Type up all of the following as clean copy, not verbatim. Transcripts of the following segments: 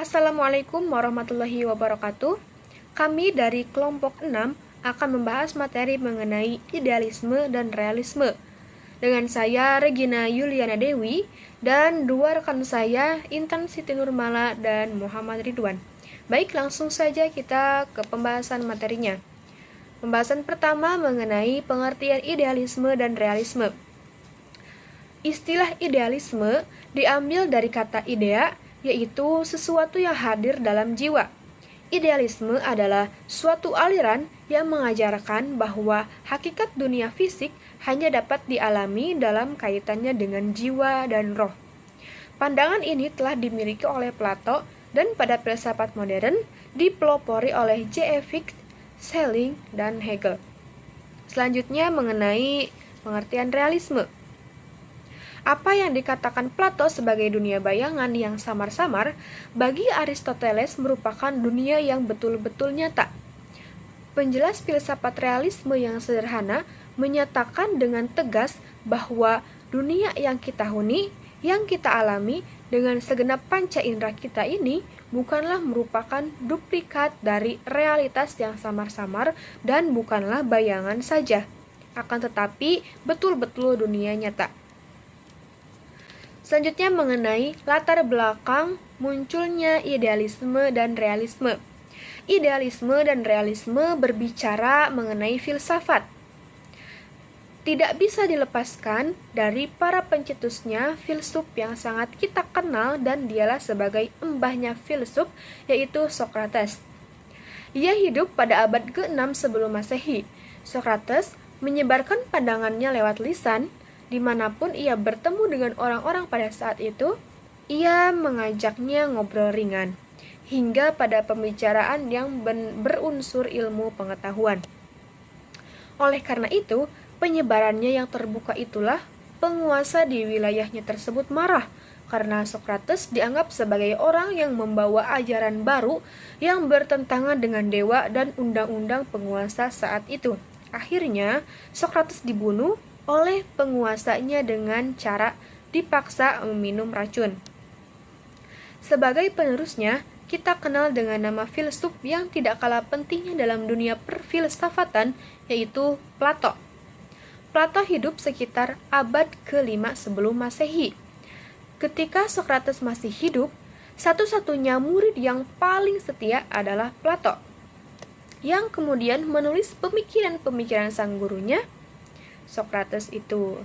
Assalamualaikum warahmatullahi wabarakatuh. Kami dari kelompok 6 akan membahas materi mengenai idealisme dan realisme. Dengan saya Regina Yuliana Dewi dan dua rekan saya Intan Siti Nurmala dan Muhammad Ridwan. Baik, langsung saja kita ke pembahasan materinya. Pembahasan pertama mengenai pengertian idealisme dan realisme. Istilah idealisme diambil dari kata idea, yaitu sesuatu yang hadir dalam jiwa. Idealisme adalah suatu aliran yang mengajarkan bahwa hakikat dunia fisik hanya dapat dialami dalam kaitannya dengan jiwa dan roh. Pandangan ini telah dimiliki oleh Plato dan pada filsafat modern dipelopori oleh J.E. Fichte, Schelling, dan Hegel. Selanjutnya mengenai pengertian realisme. Apa yang dikatakan Plato sebagai dunia bayangan yang samar-samar, bagi Aristoteles merupakan dunia yang betul-betul nyata. Penjelas filsafat realisme yang sederhana menyatakan dengan tegas bahwa dunia yang kita huni, yang kita alami dengan segenap panca indera kita ini bukanlah merupakan duplikat dari realitas yang samar-samar dan bukanlah bayangan saja, akan tetapi betul-betul dunia nyata. Selanjutnya mengenai latar belakang munculnya idealisme dan realisme. Idealisme dan realisme berbicara mengenai filsafat. Tidak bisa dilepaskan dari para pencetusnya filsuf yang sangat kita kenal dan dialah sebagai embahnya filsuf, yaitu Socrates. Ia hidup pada abad ke-6 sebelum Masehi. Socrates menyebarkan pandangannya lewat lisan. Dimanapun ia bertemu dengan orang-orang pada saat itu, ia mengajaknya ngobrol ringan, hingga pada pembicaraan yang berunsur ilmu pengetahuan. Oleh karena itu, penyebarannya yang terbuka itulah penguasa di wilayahnya tersebut marah, karena Socrates dianggap sebagai orang yang membawa ajaran baru yang bertentangan dengan dewa dan undang-undang penguasa saat itu. Akhirnya, Socrates dibunuh oleh penguasanya dengan cara dipaksa meminum racun. Sebagai penerusnya, kita kenal dengan nama filsuf yang tidak kalah pentingnya dalam dunia perfilsafatan, yaitu Plato. Plato hidup sekitar abad ke-5 sebelum Masehi. Ketika Socrates masih hidup, satu-satunya murid yang paling setia adalah Plato, yang kemudian menulis pemikiran-pemikiran sang gurunya, Socrates itu.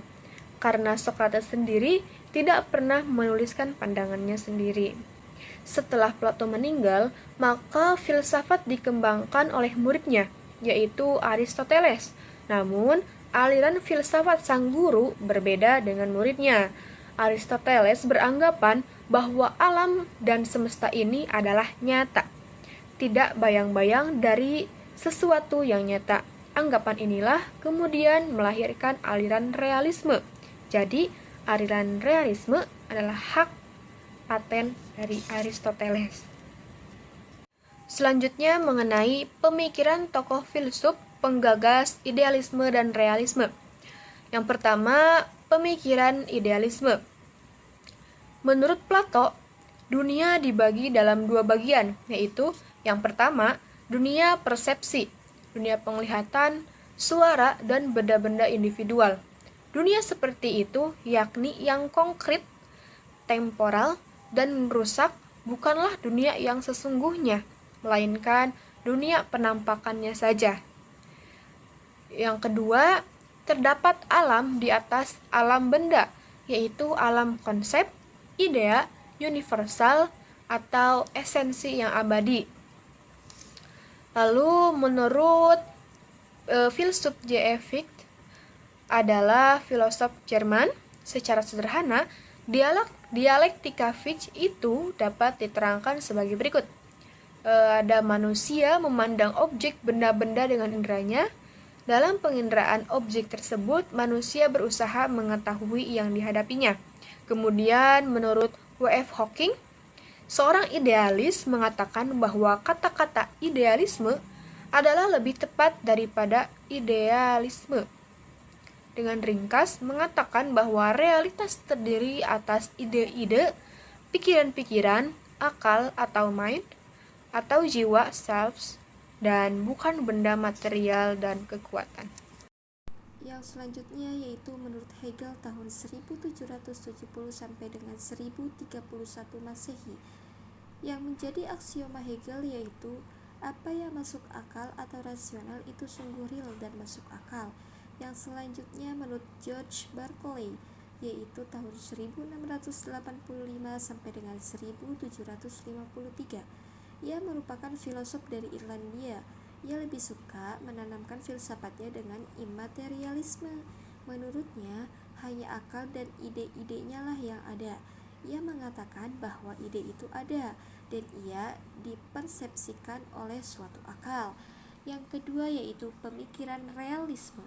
Karena Socrates sendiri tidak pernah menuliskan pandangannya sendiri. Setelah Plato meninggal, maka filsafat dikembangkan oleh muridnya, yaitu Aristoteles. Namun, aliran filsafat sang guru berbeda dengan muridnya. Aristoteles beranggapan bahwa alam dan semesta ini adalah nyata, tidak bayang-bayang dari sesuatu yang nyata. Anggapan inilah kemudian melahirkan aliran realisme. Jadi, aliran realisme adalah hak paten dari Aristoteles. Selanjutnya mengenai pemikiran tokoh filsuf penggagas idealisme dan realisme. Yang pertama, pemikiran idealisme. Menurut Plato, dunia dibagi dalam dua bagian, yaitu yang pertama, dunia persepsi, dunia penglihatan, suara, dan benda-benda individual. Dunia seperti itu, yakni yang konkret, temporal, dan merusak, bukanlah dunia yang sesungguhnya, melainkan dunia penampakannya saja. Yang kedua, terdapat alam di atas alam benda, yaitu alam konsep, idea, universal, atau esensi yang abadi. Lalu menurut filsuf J.E. Fichte adalah filosof Jerman, secara sederhana, dialektika Fichte itu dapat diterangkan sebagai berikut. Ada manusia memandang objek benda-benda dengan inderanya. Dalam penginderaan objek tersebut, manusia berusaha mengetahui yang dihadapinya. Kemudian menurut W.F. Hawking, seorang idealis mengatakan bahwa kata-kata idealisme adalah lebih tepat daripada idealisme. Dengan ringkas mengatakan bahwa realitas terdiri atas ide-ide, pikiran-pikiran, akal atau mind, atau jiwa selves, dan bukan benda material dan kekuatan. Yang selanjutnya yaitu menurut Hegel tahun 1770 sampai dengan 1031 Masehi. Yang menjadi aksioma Hegel yaitu apa yang masuk akal atau rasional itu sungguh real dan masuk akal. Yang selanjutnya menurut George Berkeley yaitu tahun 1685 sampai dengan 1753. Ia merupakan filosof dari Irlandia. Ia lebih suka menanamkan filsafatnya dengan immaterialisme. Menurutnya, hanya akal dan ide-idenya lah yang ada. Ia mengatakan bahwa ide itu ada dan ia dipersepsikan oleh suatu akal. Yang kedua yaitu pemikiran realisme.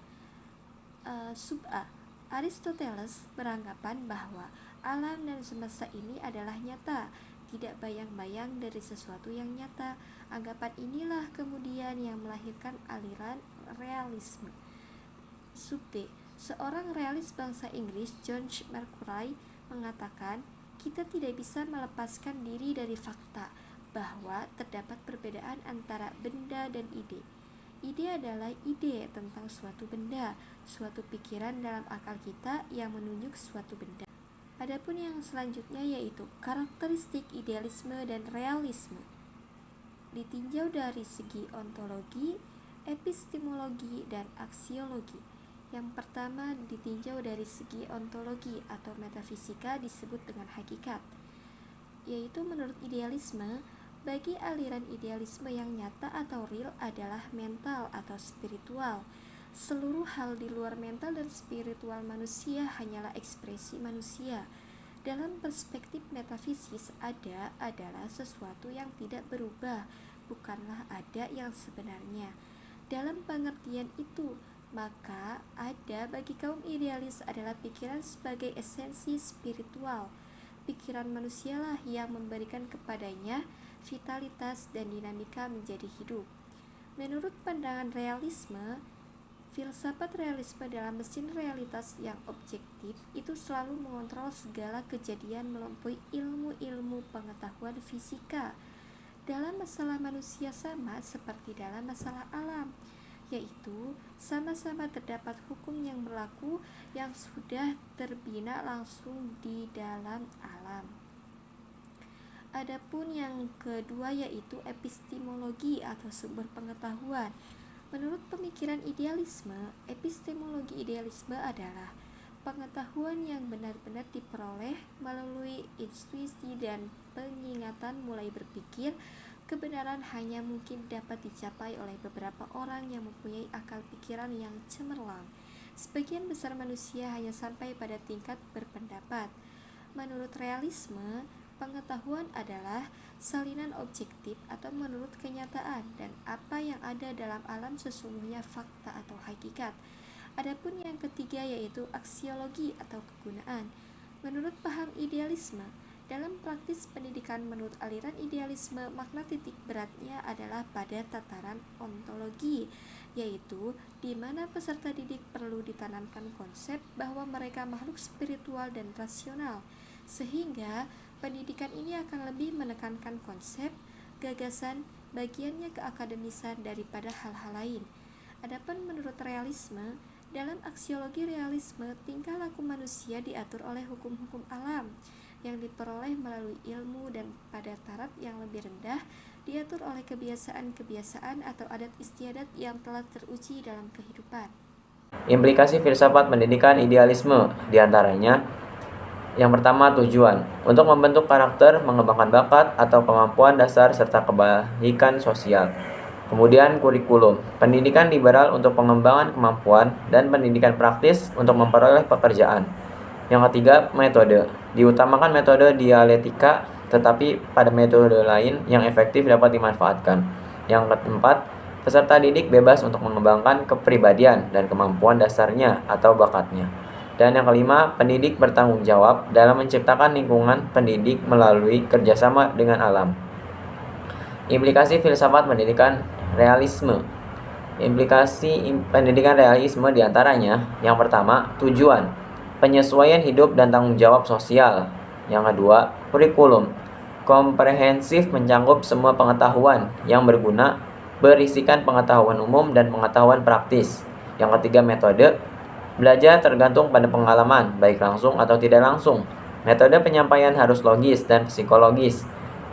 Sub A. Aristoteles beranggapan bahwa alam dan semesta ini adalah nyata, tidak bayang-bayang dari sesuatu yang nyata. Anggapan inilah kemudian yang melahirkan aliran realisme. Sub B. Seorang realis bangsa Inggris, John Mercury, mengatakan, kita tidak bisa melepaskan diri dari fakta bahwa terdapat perbedaan antara benda dan ide. Ide adalah ide tentang suatu benda, suatu pikiran dalam akal kita yang menunjuk suatu benda. Adapun yang selanjutnya yaitu karakteristik idealisme dan realisme. Ditinjau dari segi ontologi, epistemologi, dan aksiologi. Yang pertama ditinjau dari segi ontologi atau metafisika disebut dengan hakikat, yaitu menurut idealisme, bagi aliran idealisme yang nyata atau real adalah mental atau spiritual. Seluruh hal di luar mental dan spiritual manusia hanyalah ekspresi manusia. Dalam perspektif metafisis, ada adalah sesuatu yang tidak berubah, bukanlah ada yang sebenarnya. Dalam pengertian itu, maka ada bagi kaum idealis adalah pikiran sebagai esensi spiritual. Pikiran manusialah yang memberikan kepadanya vitalitas dan dinamika menjadi hidup. Menurut pandangan realisme, filsafat realisme dalam mesin realitas yang objektif itu selalu mengontrol segala kejadian melampaui ilmu-ilmu pengetahuan fisika. Dalam masalah manusia sama seperti dalam masalah alam, yaitu sama-sama terdapat hukum yang berlaku yang sudah terbina langsung di dalam alam. Adapun yang kedua yaitu epistemologi atau sumber pengetahuan. Menurut pemikiran idealisme, epistemologi idealisme adalah pengetahuan yang benar-benar diperoleh melalui intuisi dan pengingatan mulai berpikir. Kebenaran hanya mungkin dapat dicapai oleh beberapa orang yang mempunyai akal pikiran yang cemerlang. Sebagian besar manusia hanya sampai pada tingkat berpendapat. Menurut realisme, pengetahuan adalah salinan objektif atau menurut kenyataan, dan apa yang ada dalam alam sesungguhnya fakta atau hakikat. Adapun yang ketiga yaitu aksiologi atau kegunaan. Menurut paham idealisme, dalam praktis pendidikan menurut aliran idealisme, makna titik beratnya adalah pada tataran ontologi, yaitu di mana peserta didik perlu ditanamkan konsep bahwa mereka makhluk spiritual dan rasional, sehingga pendidikan ini akan lebih menekankan konsep, gagasan, bagiannya keakademisan daripada hal-hal lain. Adapun menurut realisme, dalam aksiologi realisme, tingkah laku manusia diatur oleh hukum-hukum alam yang diperoleh melalui ilmu, dan pada taraf yang lebih rendah diatur oleh kebiasaan-kebiasaan atau adat istiadat yang telah teruji dalam kehidupan. Implikasi filsafat pendidikan idealisme diantaranya: yang pertama, tujuan untuk membentuk karakter, mengembangkan bakat atau kemampuan dasar serta kebaikan sosial. Kemudian kurikulum, pendidikan liberal untuk pengembangan kemampuan dan pendidikan praktis untuk memperoleh pekerjaan. Yang ketiga, metode, diutamakan metode dialektika, tetapi pada metode lain yang efektif dapat dimanfaatkan. Yang keempat, peserta didik bebas untuk mengembangkan kepribadian dan kemampuan dasarnya atau bakatnya. Dan yang kelima, pendidik bertanggung jawab dalam menciptakan lingkungan pendidik melalui kerjasama dengan alam. Implikasi filsafat pendidikan realisme. Implikasi pendidikan realisme diantaranya: yang pertama, tujuan, penyesuaian hidup dan tanggung jawab sosial. Yang kedua, kurikulum, Komprehensif mencakup semua pengetahuan yang berguna, berisikan pengetahuan umum dan pengetahuan praktis. Yang ketiga, metode. Belajar tergantung pada pengalaman, baik langsung atau tidak langsung. Metode penyampaian harus logis dan psikologis.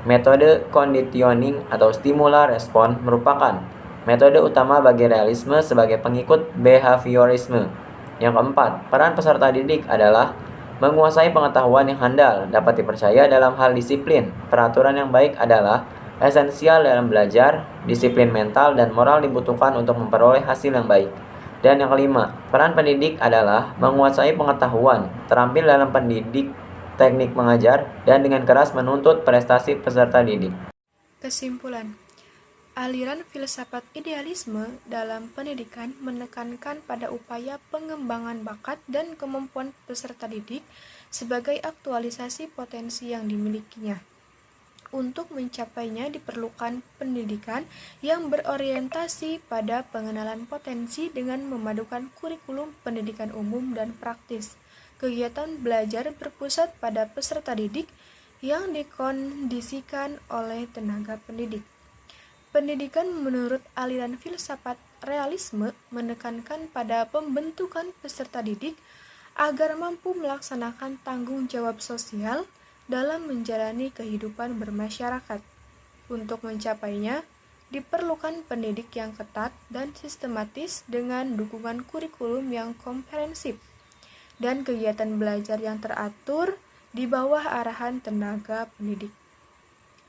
Metode conditioning atau stimula respon merupakan metode utama bagi realisme sebagai pengikut behaviorisme. Yang keempat, peran peserta didik adalah menguasai pengetahuan yang handal, dapat dipercaya dalam hal disiplin. Peraturan yang baik adalah esensial dalam belajar, disiplin mental dan moral dibutuhkan untuk memperoleh hasil yang baik. Dan yang kelima, peran pendidik adalah menguasai pengetahuan, terampil dalam pendidik, teknik mengajar, dan dengan keras menuntut prestasi peserta didik. Kesimpulan, aliran filsafat idealisme dalam pendidikan menekankan pada upaya pengembangan bakat dan kemampuan peserta didik sebagai aktualisasi potensi yang dimilikinya. Untuk mencapainya diperlukan pendidikan yang berorientasi pada pengenalan potensi dengan memadukan kurikulum pendidikan umum dan praktis. Kegiatan belajar berpusat pada peserta didik yang dikondisikan oleh tenaga pendidik. Pendidikan menurut aliran filsafat realisme menekankan pada pembentukan peserta didik agar mampu melaksanakan tanggung jawab sosial dalam menjalani kehidupan bermasyarakat. Untuk mencapainya, diperlukan pendidik yang ketat dan sistematis dengan dukungan kurikulum yang komprehensif dan kegiatan belajar yang teratur di bawah arahan tenaga pendidik.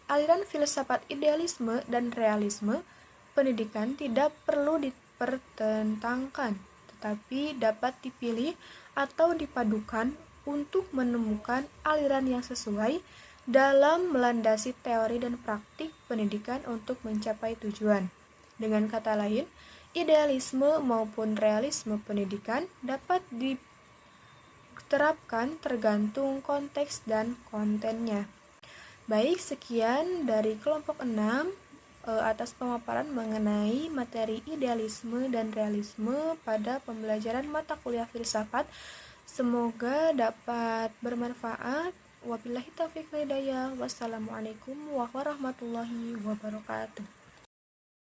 Aliran filsafat idealisme dan realisme pendidikan tidak perlu dipertentangkan, tetapi dapat dipilih atau dipadukan untuk menemukan aliran yang sesuai dalam melandasi teori dan praktik pendidikan untuk mencapai tujuan. Dengan kata lain, idealisme maupun realisme pendidikan dapat diterapkan tergantung konteks dan kontennya. Baik, sekian dari kelompok 6 atas pemaparan mengenai materi idealisme dan realisme pada pembelajaran mata kuliah filsafat. Semoga dapat bermanfaat. Wabillahi taufiq wal hidayah. Wassalamualaikum warahmatullahi wabarakatuh.